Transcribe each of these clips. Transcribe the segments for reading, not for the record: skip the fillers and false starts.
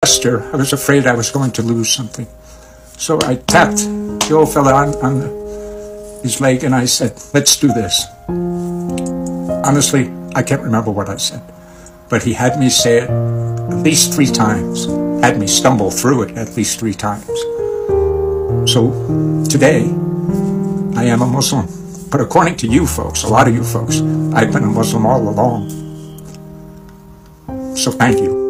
gesture. I was afraid I was going to lose something. So I tapped the old fella on his leg and I said, let's do this. Honestly, I can't remember what I said, but he had me say it at least 3 times, had me stumble through it at least 3 times. So today, I am a Muslim. But according to you folks, a lot of you folks, I've been a Muslim all along. So thank you.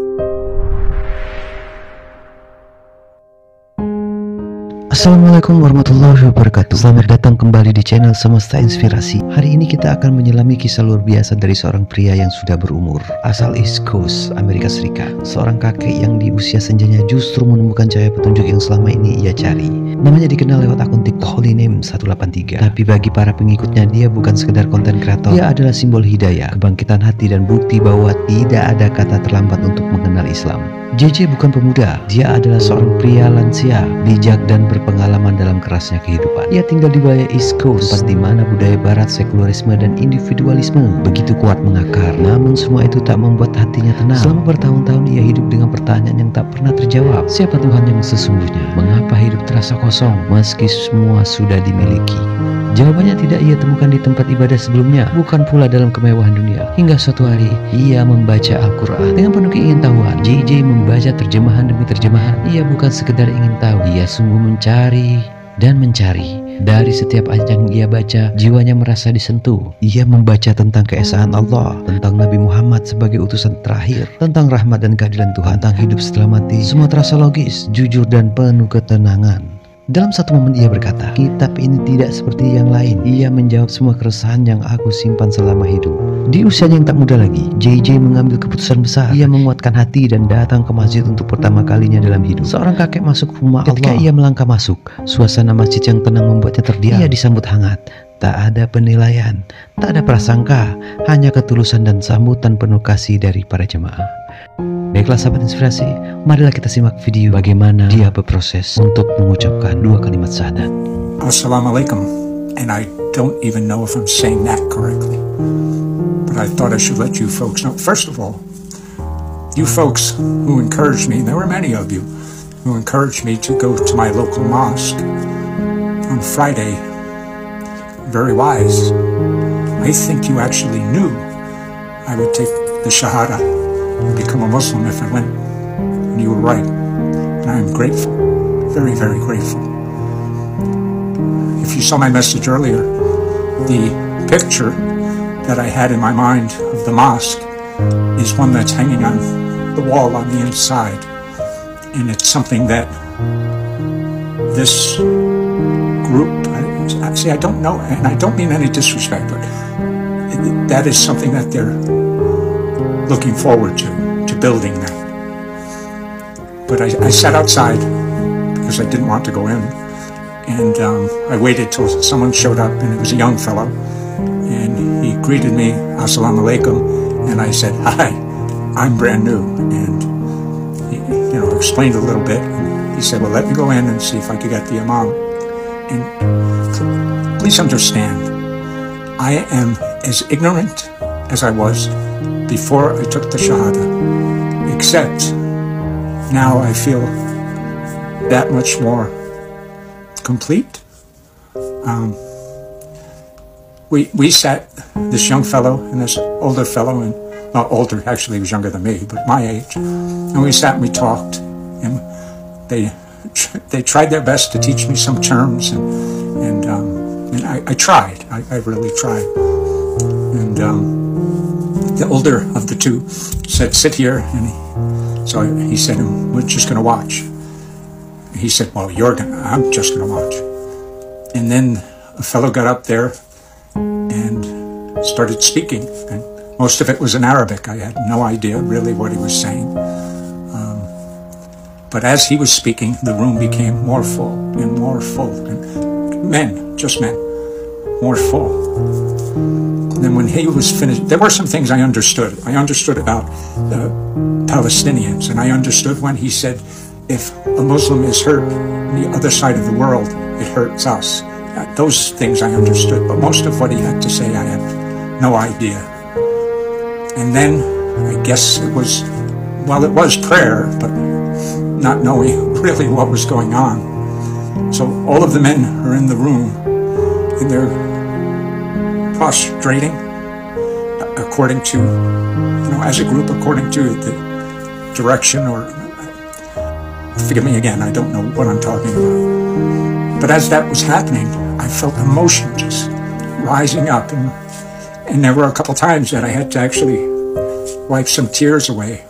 Assalamualaikum warahmatullahi wabarakatuh. Selamat datang kembali di channel Semesta Inspirasi. Hari ini kita akan menyelami kisah luar biasa dari seorang pria yang sudah berumur, asal East Coast Amerika Serikat. Seorang kakek yang di usia senjanya justru menemukan cahaya petunjuk yang selama ini ia cari. Namanya dikenal lewat akun TikTok Holiname 183. Tapi bagi para pengikutnya, dia bukan sekedar konten kreator. Dia adalah simbol hidayah, kebangkitan hati, dan bukti bahwa tidak ada kata terlambat untuk mengenal Islam. JJ bukan pemuda, dia adalah seorang pria lansia, bijak dan berpengalaman dalam kerasnya kehidupan. Ia tinggal di wilayah East Coast, tempat di mana budaya barat, sekularisme dan individualisme begitu kuat mengakar. Namun semua itu tak membuat hatinya tenang. Selama bertahun-tahun ia hidup dengan pertanyaan yang tak pernah terjawab. Siapa Tuhan yang sesungguhnya? Mengapa hidup terasa kosong meski semua sudah dimiliki? Jawabannya tidak ia temukan di tempat ibadah sebelumnya, bukan pula dalam kemewahan dunia. Hingga suatu hari, ia membaca Al-Qur'an. Dengan penuh keingintahuan, JJ membaca terjemahan demi terjemahan. Ia bukan sekedar ingin tahu, ia sungguh mencari dan mencari. Dari setiap ayat yang ia baca, jiwanya merasa disentuh. Ia membaca tentang keesaan Allah, tentang Nabi Muhammad sebagai utusan terakhir, tentang rahmat dan keadilan Tuhan, tentang hidup setelah mati. Semua terasa logis, jujur dan penuh ketenangan. Dalam satu momen ia berkata, kitab ini tidak seperti yang lain. Ia menjawab semua keresahan yang aku simpan selama hidup. Di usianya yang tak muda lagi, JJ mengambil keputusan besar. Ia menguatkan hati dan datang ke masjid untuk pertama kalinya dalam hidup. Seorang kakek masuk rumah Allah. Ketika ia melangkah masuk, suasana masjid yang tenang membuatnya terdiam. Ia disambut hangat. Tak ada penilaian, tak ada prasangka, hanya ketulusan dan sambutan penuh kasih dari para jemaah. Baiklah sahabat inspirasi, marilah kita simak video bagaimana dia berproses untuk mengucapkan 2 kalimat syahadat. Assalamualaikum, and I don't even know if I'm saying that correctly, but I thought I should let you folks know. First of all, you folks who encouraged me, there were many of you who encouraged me to go to my local mosque on Friday. Very wise. I think you actually knew I would take the shahada and become a Muslim if I went, and you were right, and I am grateful, very, very grateful. If you saw my message earlier, the picture that I had in my mind of the mosque is one that's hanging on the wall on the inside, and it's something that this group, see, I don't know, and I don't mean any disrespect, but that is something that they're looking forward to building that. But I sat outside because I didn't want to go in, and I waited till someone showed up, and it was a young fellow, and he greeted me, Assalamu alaikum, and I said, hi, I'm brand new, and he, explained a little bit. He said, well, let me go in and see if I could get the imam. And please understand, I am as ignorant as I was before I took the shahada, except now I feel that much more complete. We sat, this young fellow and this older fellow, and not older, actually he was younger than me, but my age, and we sat and we talked, and they tried their best to teach me some terms, and I tried. I really tried. And the older of the two said, sit here, and so he said, we're just going to watch. He said, well, I'm just going to watch. And then a fellow got up there and started speaking, and most of it was in Arabic. I had no idea really what he was saying. But as he was speaking, the room became more full, and men, just men, more full. And then when he was finished, there were some things I understood. I understood about the Palestinians, and I understood when he said, if a Muslim is hurt on the other side of the world, it hurts us. Those things I understood, but most of what he had to say, I had no idea. And then, I guess it was prayer, but not knowing really what was going on. So all of the men are in the room, and they're prostrating according to, as a group, according to the direction, or forgive me again, I don't know what I'm talking about. But as that was happening, I felt emotion just rising up, and there were a couple times that I had to actually wipe some tears away.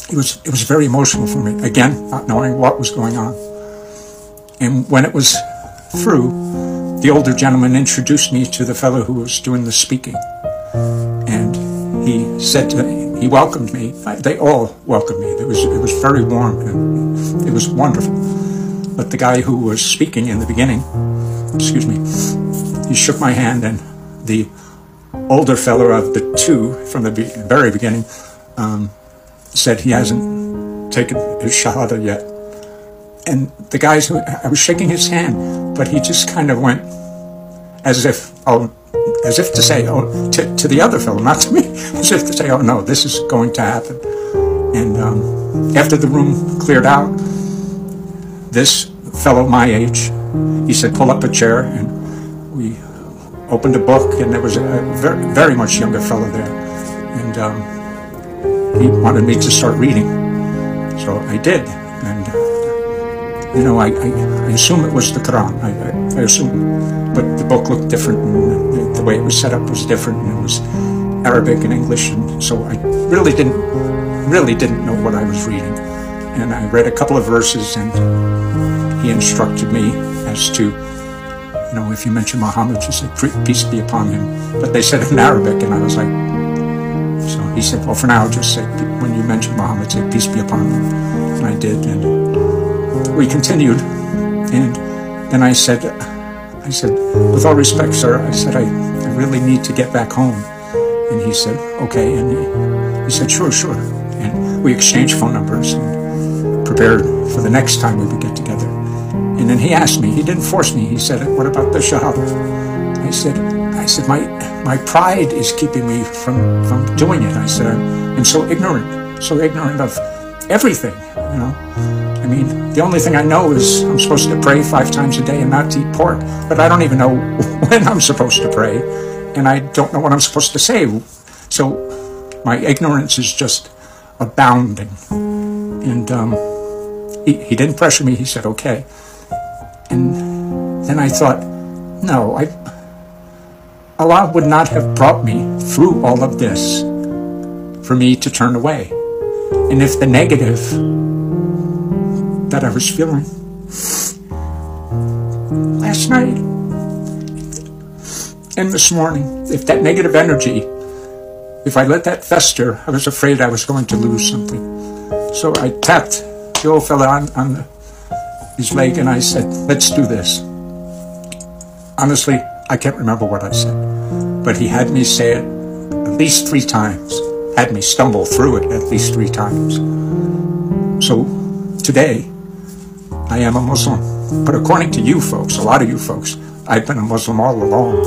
It was very emotional for me, again, not knowing what was going on. And when it was through, the older gentleman introduced me to the fellow who was doing the speaking. And he said he welcomed me. They all welcomed me. It was very warm, and it was wonderful. But the guy who was speaking in the beginning, he shook my hand, and the older fellow of the two from the very beginning said he hasn't taken his syahadat yet. And the guys I was shaking his hand, but he just kind of went as if to say, to the other fellow, not to me, as if to say, oh no, this is going to happen. And after the room cleared out, this fellow my age, he said, pull up a chair, and we opened a book, and there was a very, very much younger fellow there, and he wanted me to start reading, so I did. And I assume it was the Quran. I assume, but the book looked different, and the way it was set up was different, and it was Arabic and English, and so I really didn't know what I was reading. And I read a couple of verses, and he instructed me as to, if you mention Muhammad, you say peace be upon him. But they said it in Arabic, and I was like, so he said, well, for now, just say, when you mention Muhammad, say peace be upon him. And I did, and we continued, and then I said, with all respect, sir, I said, I really need to get back home. And he said, okay, and he said, sure. And we exchanged phone numbers and prepared for the next time we would get together. And then he asked me, he didn't force me, he said, what about the syahadat? I said, my pride is keeping me from doing it. I said, I'm so ignorant of everything, I mean, the only thing I know is I'm supposed to pray 5 times a day and not to eat pork, but I don't even know when I'm supposed to pray, and I don't know what I'm supposed to say. So my ignorance is just abounding. And he didn't pressure me. He said, okay. And then I thought, no, Allah would not have brought me through all of this for me to turn away. And if the negative that I was feeling last night and this morning, if that negative energy, if I let that fester, I was afraid I was going to lose something. So I tapped the old fella on his leg, and I said, let's do this. Honestly, I can't remember what I said, but he had me say it at least 3 times, had me stumble through it at least 3 times. So today, I am a Muslim. But according to you folks, a lot of you folks, I've been a Muslim all along.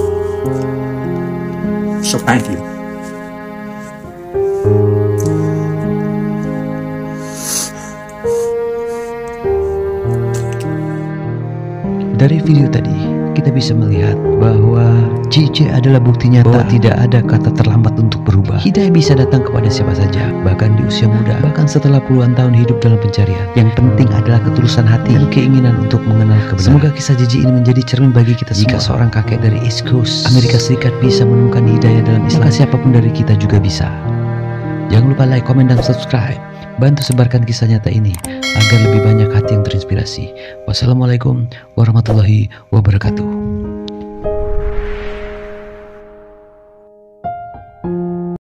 So thank you. Dari video tadi, kita bisa melihat bahwa JJ adalah bukti nyata bahwa tidak ada kata terlambat untuk berubah. Hidayah bisa datang kepada siapa saja, bahkan di usia muda, bahkan setelah puluhan tahun hidup dalam pencarian. Yang penting adalah ketulusan hati dan keinginan untuk mengenal kebenaran. Semoga kisah JJ ini menjadi cermin bagi kita semua. Jika seorang kakek dari East Coast Amerika Serikat bisa menemukan hidayah dalam Islam, maka siapapun dari kita juga bisa. Jangan lupa like, komen, dan subscribe. Bantu sebarkan kisah nyata ini agar lebih banyak hati yang terinspirasi. Wassalamualaikum warahmatullahi wabarakatuh.